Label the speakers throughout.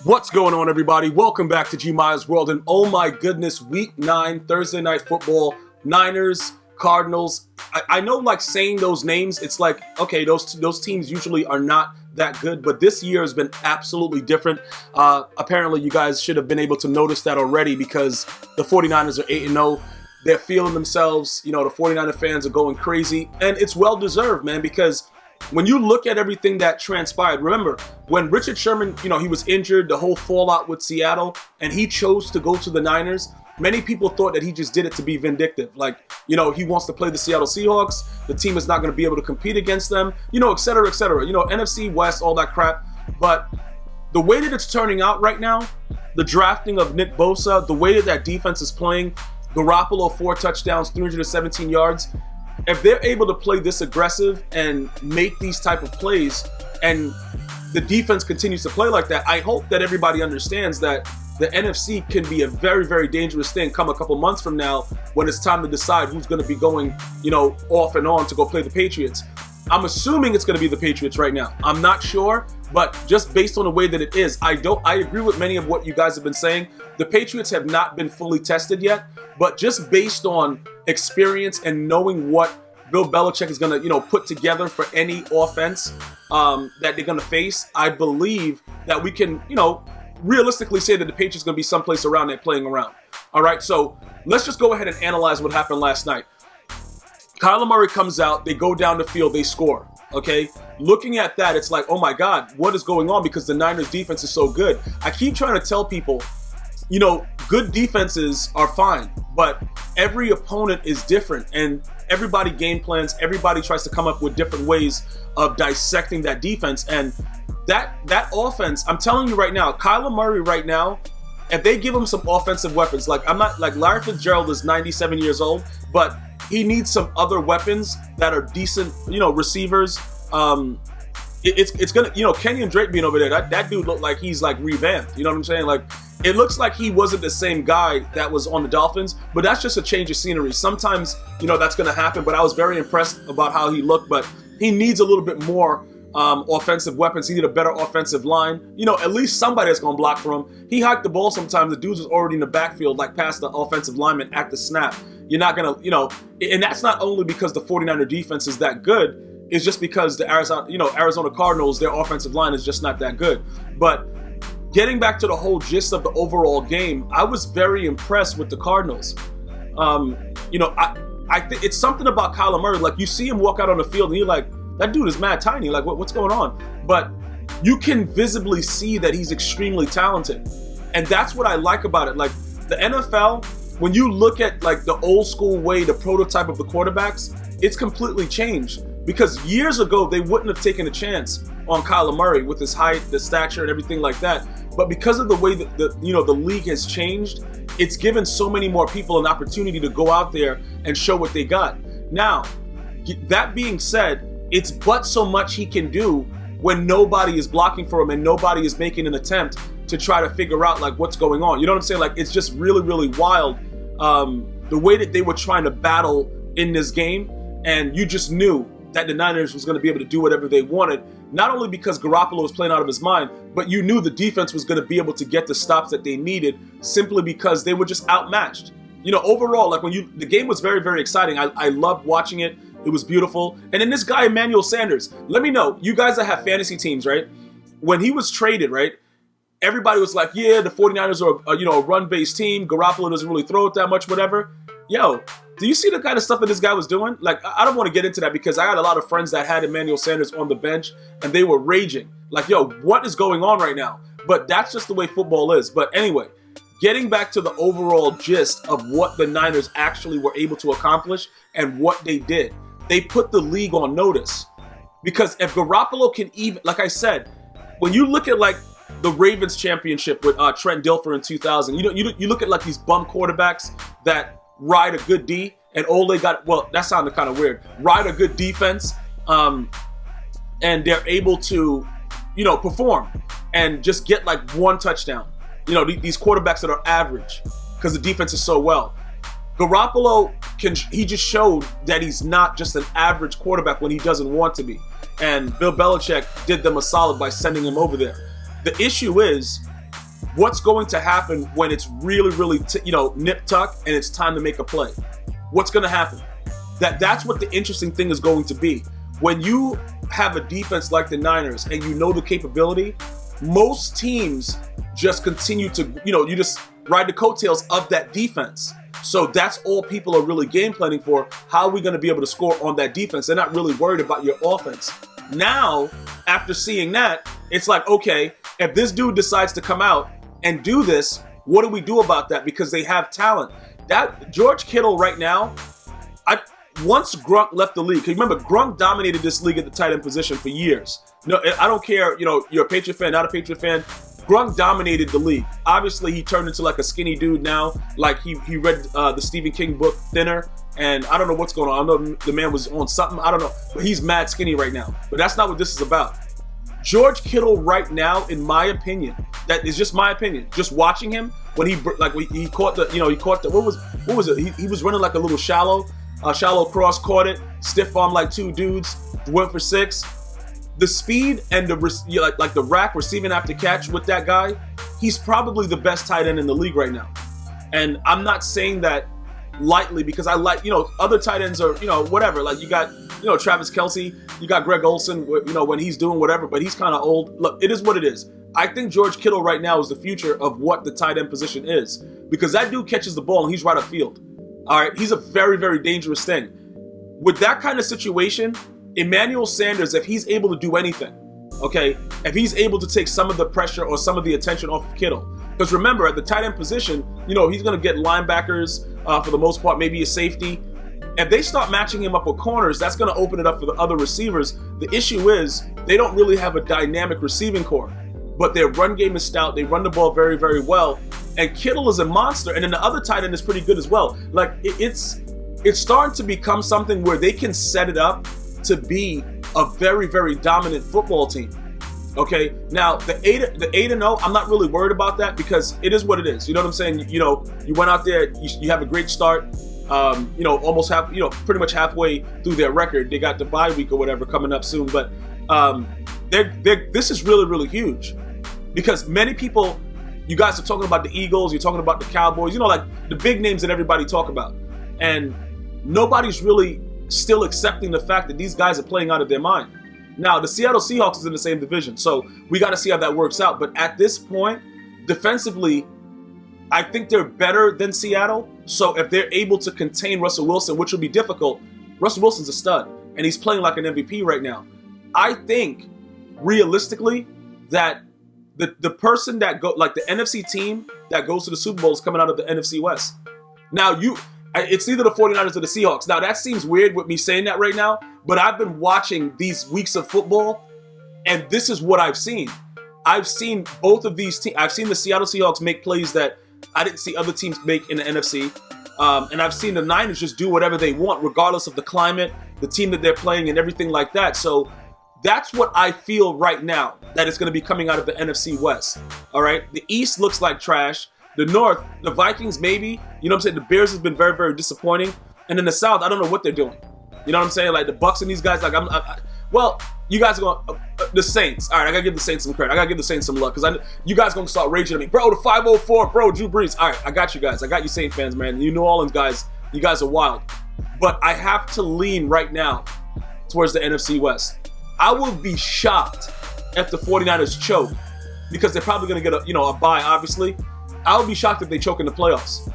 Speaker 1: What's going on, everybody? Welcome back to GmiasWorld. And oh my goodness, Week 9, Thursday Night Football, Niners, Cardinals. I know, like, saying those names, it's like, okay, those teams usually are not that good, but this year has been absolutely different. Apparently, you guys should have been able to notice that already because the 49ers are 8-0. They're feeling themselves. You know, the 49er fans are going crazy, and it's well-deserved, man, because when you look at everything that transpired, remember, when Richard Sherman, he was injured, the whole fallout with Seattle, and he chose to go to the Niners, many people thought that he just did it to be vindictive. Like, he wants to play the Seattle Seahawks, the team is not going to be able to compete against them, et cetera, et cetera. NFC West, all that crap. But the way that it's turning out right now, the drafting of Nick Bosa, the way that defense is playing, Garoppolo, 4 touchdowns, 317 yards, if they're able to play this aggressive and make these type of plays, and the defense continues to play like that, I hope that everybody understands that the NFC can be a very, very dangerous thing come a couple months from now when it's time to decide who's going to be going, off and on to go play the Patriots. I'm assuming it's going to be the Patriots right now. I'm not sure, but just based on the way that it is, I agree with many of what you guys have been saying. The Patriots have not been fully tested yet, but just based on experience and knowing what Bill Belichick is going to, put together for any offense that they're going to face, I believe that we can, realistically say that the Patriots are going to be someplace around there playing around. All right, so let's just go ahead and analyze what happened last night. Kyler Murray comes out, they go down the field, they score, okay? Looking at that, it's like, oh my God, what is going on? Because the Niners defense is so good. I keep trying to tell people, good defenses are fine, but every opponent is different, and everybody game plans, everybody tries to come up with different ways of dissecting that defense, and that offense, I'm telling you right now, Kyler Murray right now, if they give him some offensive weapons, like Larry Fitzgerald is 97 years old, but he needs some other weapons that are decent, receivers. It's gonna, Kenyon Drake being over there, that dude looked like he's like revamped. You know what I'm saying? Like, it looks like he wasn't the same guy that was on the Dolphins, but that's just a change of scenery. Sometimes, that's gonna happen, but I was very impressed about how he looked, but he needs a little bit more offensive weapons. He needs a better offensive line. At least somebody that's gonna block for him. He hiked the ball sometimes. The dudes was already in the backfield, like past the offensive lineman at the snap. You're not gonna, and that's not only because the 49er defense is that good. It's just because the Arizona Cardinals, their offensive line is just not that good. But getting back to the whole gist of the overall game, I was very impressed with the Cardinals. I think it's something about Kyler Murray. Like, you see him walk out on the field and you're like, that dude is mad tiny. Like, what's going on? But you can visibly see that he's extremely talented. And that's what I like about it. Like, the NFL, when you look at like the old school way, the prototype of the quarterbacks, it's completely changed. Because years ago, they wouldn't have taken a chance on Kyler Murray with his height, the stature, and everything like that. But because of the way that the league has changed, it's given so many more people an opportunity to go out there and show what they got. Now, that being said, it's but so much he can do when nobody is blocking for him and nobody is making an attempt to try to figure out like what's going on. You know what I'm saying? Like, it's just really, really wild the way that they were trying to battle in this game, and you just knew that the Niners was going to be able to do whatever they wanted, not only because Garoppolo was playing out of his mind, but you knew the defense was going to be able to get the stops that they needed simply because they were just outmatched. Overall, like the game was very, very exciting. I loved watching it. It was beautiful. And then this guy, Emmanuel Sanders, let me know, you guys that have fantasy teams, right? When he was traded, right? Everybody was like, yeah, the 49ers are a run-based team. Garoppolo doesn't really throw it that much, whatever. Yo, do you see the kind of stuff that this guy was doing? Like, I don't want to get into that because I had a lot of friends that had Emmanuel Sanders on the bench and they were raging. Like, yo, what is going on right now? But that's just the way football is. But anyway, getting back to the overall gist of what the Niners actually were able to accomplish and what they did. They put the league on notice. Because if Garoppolo can even, like I said, when you look at like the Ravens championship with Trent Dilfer in 2000, you look at like these bum quarterbacks that ride a good D, and all they got, well, that sounded kind of weird, ride a good defense, and they're able to, perform and just get like one touchdown. These quarterbacks that are average because the defense is so well. Garoppolo, he just showed that he's not just an average quarterback when he doesn't want to be. And Bill Belichick did them a solid by sending him over there. The issue is what's going to happen when it's really, nip tuck and it's time to make a play? What's going to happen? That's what the interesting thing is going to be. When you have a defense like the Niners and you know the capability, most teams just continue to, you just ride the coattails of that defense. So that's all people are really game planning for. How are we going to be able to score on that defense? They're not really worried about your offense. Now, after seeing that, it's like, okay, if this dude decides to come out and do this, what do we do about that? Because they have talent. That George Kittle right now, once Gronk left the league, remember Gronk dominated this league at the tight end position for years. No, I don't care, you're a Patriot fan, not a Patriot fan. Gronk dominated the league. Obviously, he turned into like a skinny dude now. Like he read the Stephen King book Thinner, and I don't know what's going on. I know the man was on something. I don't know, but he's mad skinny right now. But that's not what this is about. George Kittle right now, in my opinion, that is just my opinion. Just watching him when he caught the what was it? He was running like a little shallow cross, caught it, stiff arm like two dudes, went for 6. The speed and the rack receiving after catch with that guy, he's probably the best tight end in the league right now. And I'm not saying that lightly because I like, other tight ends are, whatever. Like you got, Travis Kelce, you got Greg Olsen, when he's doing whatever, but he's kind of old. Look, it is what it is. I think George Kittle right now is the future of what the tight end position is because that dude catches the ball and he's right upfield. All right, he's a very, very dangerous thing. With that kind of situation, Emmanuel Sanders, if he's able to do anything, okay, if he's able to take some of the pressure or some of the attention off of Kittle, because remember, at the tight end position, he's going to get linebackers for the most part, maybe a safety. If they start matching him up with corners, that's going to open it up for the other receivers. The issue is they don't really have a dynamic receiving core, but their run game is stout. They run the ball very, very well. And Kittle is a monster. And then the other tight end is pretty good as well. Like it's starting to become something where they can set it up to be a very, very dominant football team. Okay, now the 8-0, I'm not really worried about that because it is what it is. You know what I'm saying? You went out there, you have a great start. Almost pretty much halfway through their record. They got the bye week or whatever coming up soon. But this is really, really huge because many people, you guys are talking about the Eagles, you're talking about the Cowboys, like the big names that everybody talk about. And nobody's really still accepting the fact that these guys are playing out of their mind. Now, the Seattle Seahawks is in the same division, so we got to see how that works out. But at this point, defensively, I think they're better than Seattle. So if they're able to contain Russell Wilson, which will be difficult, Russell Wilson's a stud, and he's playing like an MVP right now. I think, realistically, that the person that the NFC team that goes to the Super Bowl is coming out of the NFC West. Now, it's either the 49ers or the Seahawks. Now, that seems weird with me saying that right now, but I've been watching these weeks of football, and this is what I've seen. I've seen both of these teams. I've seen the Seattle Seahawks make plays that I didn't see other teams make in the NFC. And I've seen the Niners just do whatever they want, regardless of the climate, the team that they're playing, and everything like that. So that's what I feel right now, that it's going to be coming out of the NFC West. All right? The East looks like trash. The North, the Vikings, maybe. You know what I'm saying? The Bears has been very, very disappointing. And in the South, I don't know what they're doing. You know what I'm saying? Like the Bucks and these guys, you guys are going, the Saints. All right, I got to give the Saints some credit. I got to give the Saints some luck because you guys going to start raging at me. Bro, the 504, bro, Drew Brees. All right, I got you guys. I got you Saint fans, man. You New Orleans guys, you guys are wild. But I have to lean right now towards the NFC West. I will be shocked if the 49ers choke because they're probably going to get a bye, obviously. I would be shocked if they choke in the playoffs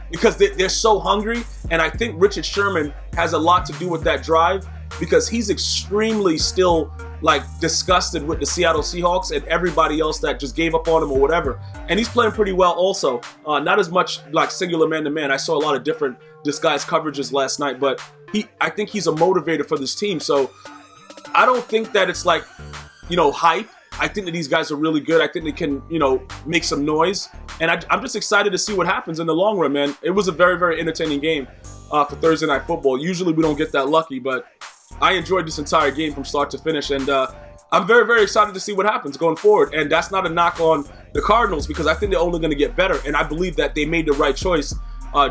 Speaker 1: because they're so hungry. And I think Richard Sherman has a lot to do with that drive because he's extremely still disgusted with the Seattle Seahawks and everybody else that just gave up on him or whatever. And he's playing pretty well also. Not as much singular man-to-man. I saw a lot of different disguised coverages last night, but I think he's a motivator for this team. So I don't think that it's hype. I think that these guys are really good. I think they can, make some noise. And I'm just excited to see what happens in the long run, man. It was a very, very entertaining game for Thursday Night Football. Usually we don't get that lucky, but I enjoyed this entire game from start to finish. And I'm very, very excited to see what happens going forward. And that's not a knock on the Cardinals because I think they're only going to get better. And I believe that they made the right choice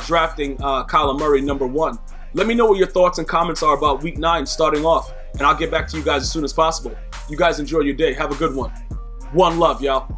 Speaker 1: drafting Kyler Murray #1. Let me know what your thoughts and comments are about Week 9 starting off. And I'll get back to you guys as soon as possible. You guys enjoy your day. Have a good one. One love, y'all.